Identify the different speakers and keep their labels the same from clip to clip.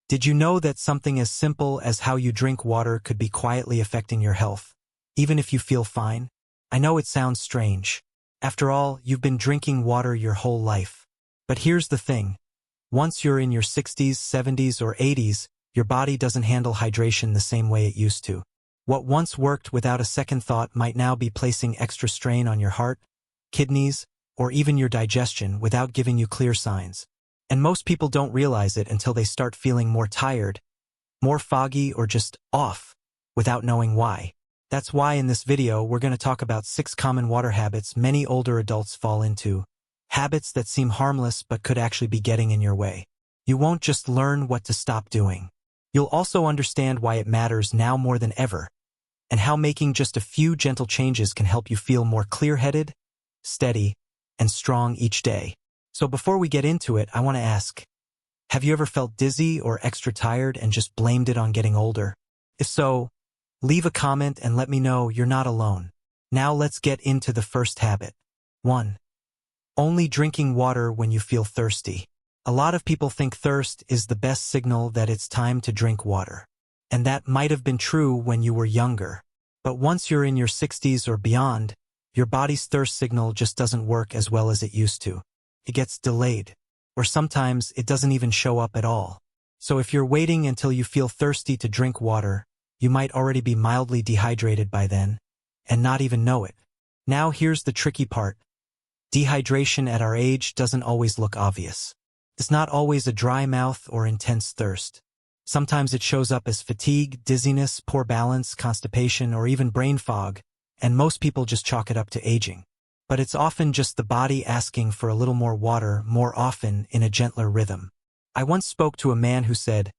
Speaker 1: Did you know that something as simple as how you drink water could be quietly affecting your health, even if you feel fine? I know it sounds strange. After all, you've been drinking water your whole life. But here's the thing. Once you're in your 60s, 70s, or 80s, your body doesn't handle hydration the same way it used to. What once worked without a second thought might now be placing extra strain on your heart, kidneys, or even your digestion without giving you clear signs. And most people don't realize it until they start feeling more tired, more foggy, or just off, without knowing why. That's why in this video we're going to talk about 6 common water habits many older adults fall into. Habits that seem harmless but could actually be getting in your way. You won't just learn what to stop doing. You'll also understand why it matters now more than ever, and how making just a few gentle changes can help you feel more clear-headed, steady, and strong each day. So before we get into it, I want to ask, have you ever felt dizzy or extra tired and just blamed it on getting older? If so, leave a comment and let me know you're not alone. Now let's get into the first habit. 1. Only drinking water when you feel thirsty. A lot of people think thirst is the best signal that it's time to drink water. And that might have been true when you were younger. But once you're in your 60s or beyond, your body's thirst signal just doesn't work as well as it used to. It gets delayed, or sometimes it doesn't even show up at all. So if you're waiting until you feel thirsty to drink water, you might already be mildly dehydrated by then, and not even know it. Now here's the tricky part. Dehydration at our age doesn't always look obvious. It's not always a dry mouth or intense thirst. Sometimes it shows up as fatigue, dizziness, poor balance, constipation, or even brain fog, and most people just chalk it up to aging. But it's often just the body asking for a little more water more often in a gentler rhythm. I once spoke to a man who said,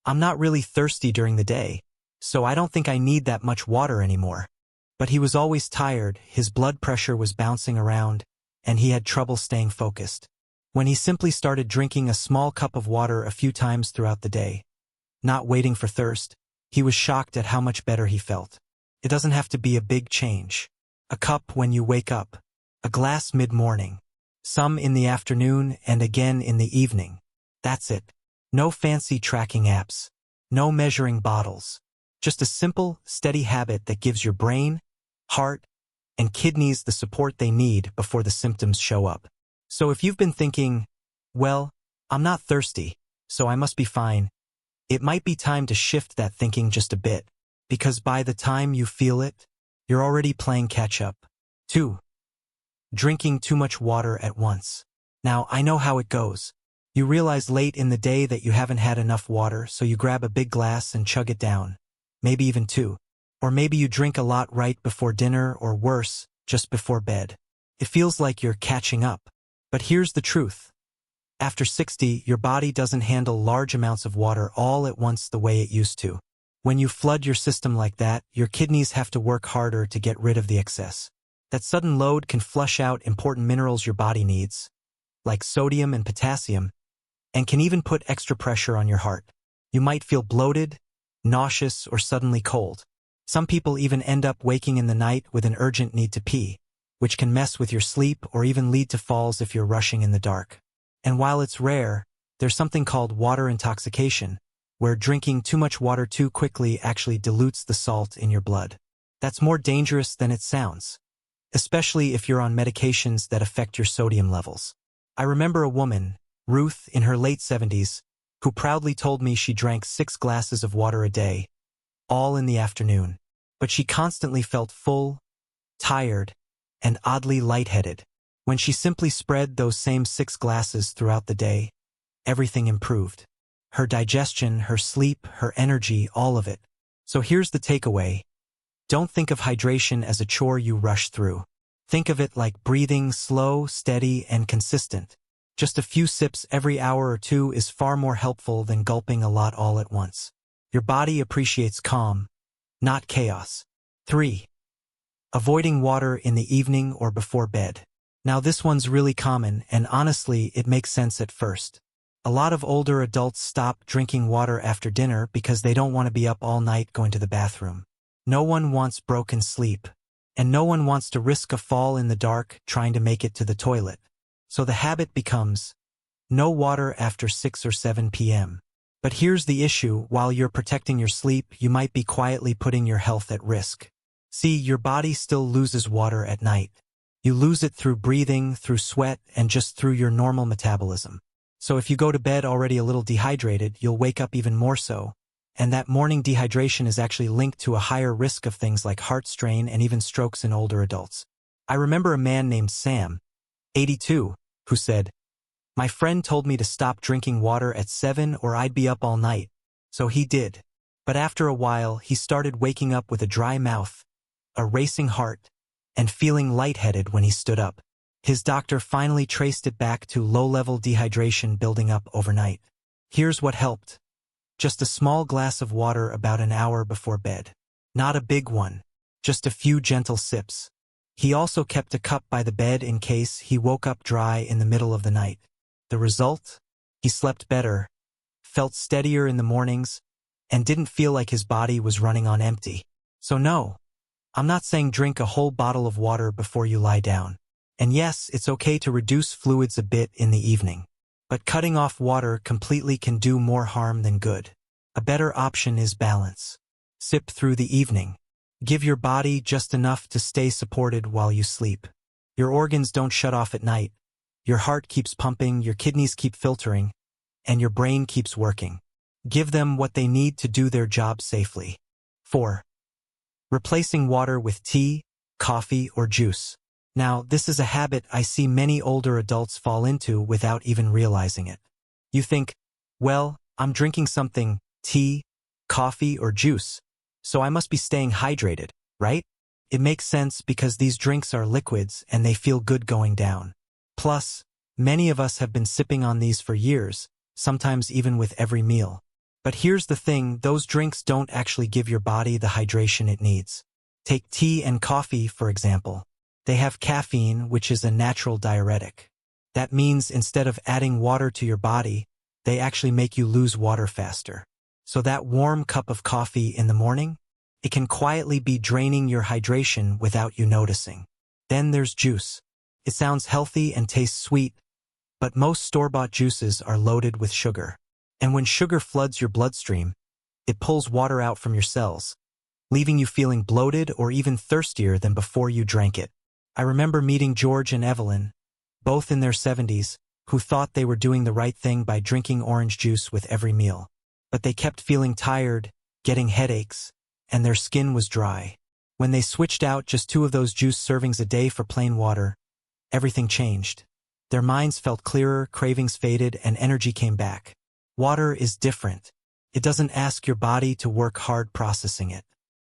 Speaker 1: "I'm not really thirsty during the day, so I don't think I need that much water anymore." But he was always tired, his blood pressure was bouncing around, and he had trouble staying focused. When he simply started drinking a small cup of water a few times throughout the day, not waiting for thirst, he was shocked at how much better he felt. It doesn't have to be a big change. A cup when you wake up, a glass mid-morning, some in the afternoon and again in the evening. That's it. No fancy tracking apps, no measuring bottles. Just a simple, steady habit that gives your brain, heart, and kidneys the support they need before the symptoms show up. So if you've been thinking, well, I'm not thirsty, so I must be fine, it might be time to shift that thinking just a bit, because by the time you feel it, you're already playing catch-up. 2. Drinking too much water at once. Now, I know how it goes. You realize late in the day that you haven't had enough water, so you grab a big glass and chug it down. Maybe even 2. Or maybe you drink a lot right before dinner, or worse, just before bed. It feels like you're catching up. But here's the truth. After 60, your body doesn't handle large amounts of water all at once the way it used to. When you flood your system like that, your kidneys have to work harder to get rid of the excess. That sudden load can flush out important minerals your body needs, like sodium and potassium, and can even put extra pressure on your heart. You might feel bloated, nauseous, or suddenly cold. Some people even end up waking in the night with an urgent need to pee, which can mess with your sleep or even lead to falls if you're rushing in the dark. And while it's rare, there's something called water intoxication, where drinking too much water too quickly actually dilutes the salt in your blood. That's more dangerous than it sounds, especially if you're on medications that affect your sodium levels. I remember a woman, Ruth, in her late 70s, who proudly told me she drank 6 glasses of water a day, all in the afternoon. But she constantly felt full, tired, and oddly lightheaded. When she simply spread those same 6 glasses throughout the day, everything improved. Her digestion, her sleep, her energy, all of it. So here's the takeaway. Don't think of hydration as a chore you rush through. Think of it like breathing, slow, steady, and consistent. Just a few sips every hour or 2 is far more helpful than gulping a lot all at once. Your body appreciates calm, not chaos. 3. Avoiding water in the evening or before bed. Now this one's really common, and honestly, it makes sense at first. A lot of older adults stop drinking water after dinner because they don't want to be up all night going to the bathroom. No one wants broken sleep, and no one wants to risk a fall in the dark trying to make it to the toilet. So the habit becomes, no water after 6 or 7 p.m. But here's the issue: while you're protecting your sleep, you might be quietly putting your health at risk. See, your body still loses water at night. You lose it through breathing, through sweat, and just through your normal metabolism. So if you go to bed already a little dehydrated, you'll wake up even more so. And that morning dehydration is actually linked to a higher risk of things like heart strain and even strokes in older adults. I remember a man named Sam, 82, who said, "My friend told me to stop drinking water at 7 or I'd be up all night." So he did. But after a while, he started waking up with a dry mouth, a racing heart, and feeling lightheaded when he stood up. His doctor finally traced it back to low-level dehydration building up overnight. Here's what helped. Just a small glass of water about an hour before bed. Not a big one, just a few gentle sips. He also kept a cup by the bed in case he woke up dry in the middle of the night. The result? He slept better, felt steadier in the mornings, and didn't feel like his body was running on empty. So no, I'm not saying drink a whole bottle of water before you lie down. And yes, it's okay to reduce fluids a bit in the evening. But cutting off water completely can do more harm than good. A better option is balance. Sip through the evening. Give your body just enough to stay supported while you sleep. Your organs don't shut off at night. Your heart keeps pumping, your kidneys keep filtering, and your brain keeps working. Give them what they need to do their job safely. 4. Replacing water with tea, coffee, or juice. Now, this is a habit I see many older adults fall into without even realizing it. You think, well, I'm drinking something, tea, coffee, or juice, so I must be staying hydrated, right? It makes sense because these drinks are liquids and they feel good going down. Plus, many of us have been sipping on these for years, sometimes even with every meal. But here's the thing, those drinks don't actually give your body the hydration it needs. Take tea and coffee, for example. They have caffeine, which is a natural diuretic. That means instead of adding water to your body, they actually make you lose water faster. So that warm cup of coffee in the morning, it can quietly be draining your hydration without you noticing. Then there's juice. It sounds healthy and tastes sweet, but most store-bought juices are loaded with sugar. And when sugar floods your bloodstream, it pulls water out from your cells, leaving you feeling bloated or even thirstier than before you drank it. I remember meeting George and Evelyn, both in their 70s, who thought they were doing the right thing by drinking orange juice with every meal. But they kept feeling tired, getting headaches, and their skin was dry. When they switched out just 2 of those juice servings a day for plain water, everything changed. Their minds felt clearer, cravings faded, and energy came back. Water is different. It doesn't ask your body to work hard processing it.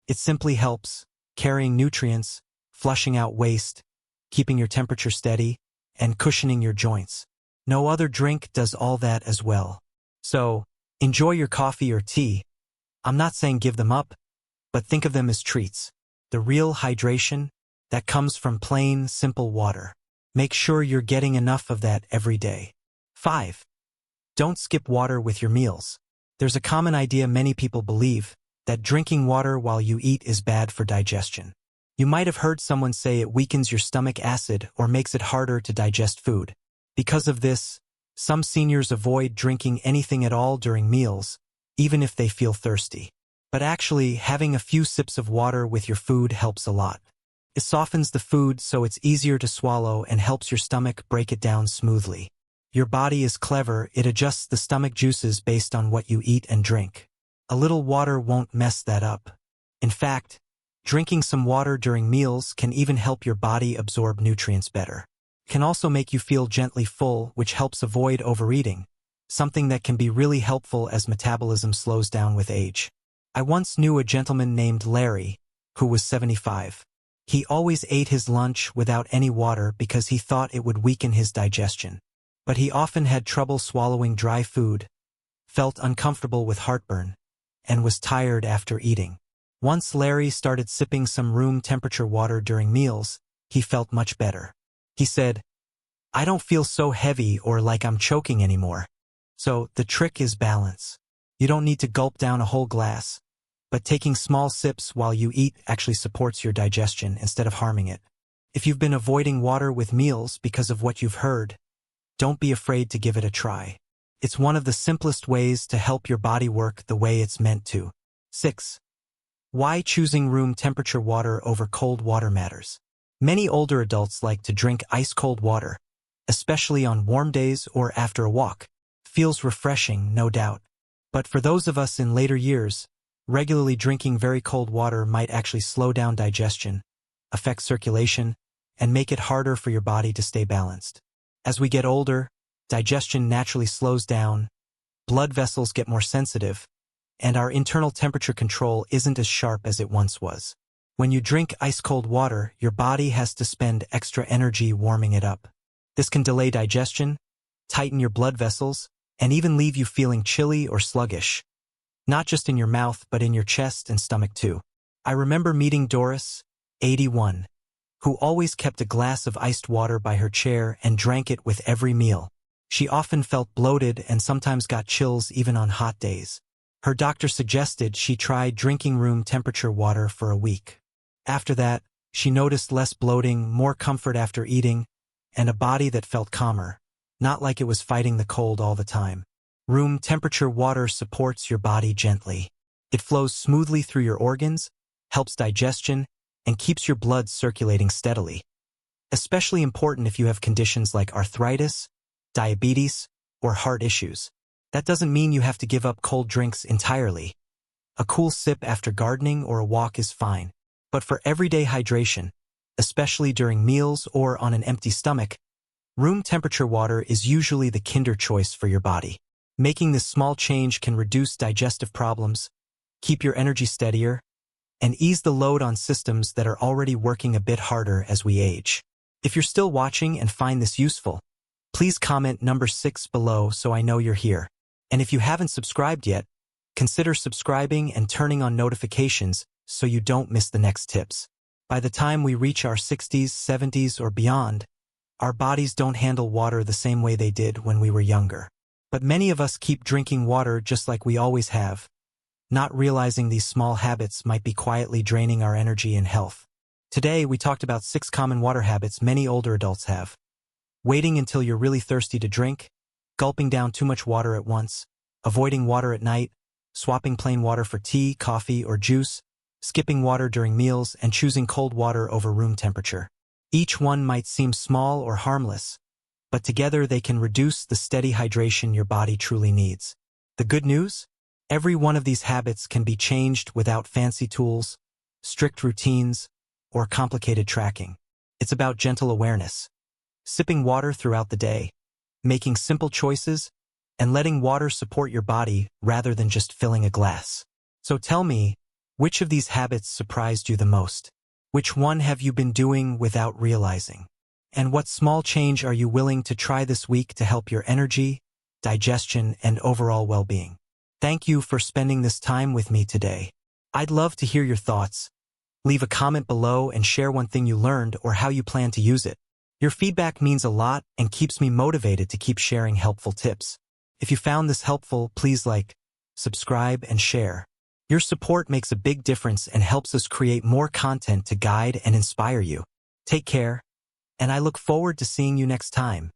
Speaker 1: It simply helps, carrying nutrients, flushing out waste, keeping your temperature steady, and cushioning your joints. No other drink does all that as well. So, enjoy your coffee or tea. I'm not saying give them up, but think of them as treats. The real hydration, that comes from plain, simple water. Make sure you're getting enough of that every day. 5. Don't skip water with your meals. There's a common idea many people believe, that drinking water while you eat is bad for digestion. You might have heard someone say it weakens your stomach acid or makes it harder to digest food. Because of this, some seniors avoid drinking anything at all during meals, even if they feel thirsty. But actually, having a few sips of water with your food helps a lot. It softens the food so it's easier to swallow and helps your stomach break it down smoothly. Your body is clever, it adjusts the stomach juices based on what you eat and drink. A little water won't mess that up. In fact, drinking some water during meals can even help your body absorb nutrients better. It can also make you feel gently full, which helps avoid overeating, something that can be really helpful as metabolism slows down with age. I once knew a gentleman named Larry, who was 75. He always ate his lunch without any water because he thought it would weaken his digestion. But he often had trouble swallowing dry food, felt uncomfortable with heartburn, and was tired after eating. Once Larry started sipping some room temperature water during meals, he felt much better. He said, "I don't feel so heavy or like I'm choking anymore." So the trick is balance. You don't need to gulp down a whole glass, but taking small sips while you eat actually supports your digestion instead of harming it. If you've been avoiding water with meals because of what you've heard, don't be afraid to give it a try. It's one of the simplest ways to help your body work the way it's meant to. 6. Why choosing room temperature water over cold water matters. Many older adults like to drink ice-cold water, especially on warm days or after a walk. Feels refreshing, no doubt. But for those of us in later years, regularly drinking very cold water might actually slow down digestion, affect circulation, and make it harder for your body to stay balanced. As we get older, digestion naturally slows down, blood vessels get more sensitive, and our internal temperature control isn't as sharp as it once was. When you drink ice-cold water, your body has to spend extra energy warming it up. This can delay digestion, tighten your blood vessels, and even leave you feeling chilly or sluggish. Not just in your mouth, but in your chest and stomach too. I remember meeting Doris, 81, who always kept a glass of iced water by her chair and drank it with every meal. She often felt bloated and sometimes got chills even on hot days. Her doctor suggested she try drinking room temperature water for a week. After that, she noticed less bloating, more comfort after eating, and a body that felt calmer, not like it was fighting the cold all the time. Room temperature water supports your body gently. It flows smoothly through your organs, helps digestion, and keeps your blood circulating steadily. Especially important if you have conditions like arthritis, diabetes, or heart issues. That doesn't mean you have to give up cold drinks entirely. A cool sip after gardening or a walk is fine. But for everyday hydration, especially during meals or on an empty stomach, room temperature water is usually the kinder choice for your body. Making this small change can reduce digestive problems, keep your energy steadier, and ease the load on systems that are already working a bit harder as we age. If you're still watching and find this useful, please comment number 6 below so I know you're here. And if you haven't subscribed yet, consider subscribing and turning on notifications so you don't miss the next tips. By the time we reach our 60s, 70s, or beyond, our bodies don't handle water the same way they did when we were younger. But many of us keep drinking water just like we always have, not realizing these small habits might be quietly draining our energy and health. Today, we talked about 6 common water habits many older adults have. Waiting until you're really thirsty to drink, gulping down too much water at once, avoiding water at night, swapping plain water for tea, coffee, or juice, skipping water during meals, and choosing cold water over room temperature. Each one might seem small or harmless, but together they can reduce the steady hydration your body truly needs. The good news? Every one of these habits can be changed without fancy tools, strict routines, or complicated tracking. It's about gentle awareness, sipping water throughout the day, making simple choices, and letting water support your body rather than just filling a glass. So tell me, which of these habits surprised you the most? Which one have you been doing without realizing? And what small change are you willing to try this week to help your energy, digestion, and overall well-being? Thank you for spending this time with me today. I'd love to hear your thoughts. Leave a comment below and share one thing you learned or how you plan to use it. Your feedback means a lot and keeps me motivated to keep sharing helpful tips. If you found this helpful, please like, subscribe, and share. Your support makes a big difference and helps us create more content to guide and inspire you. Take care, and I look forward to seeing you next time.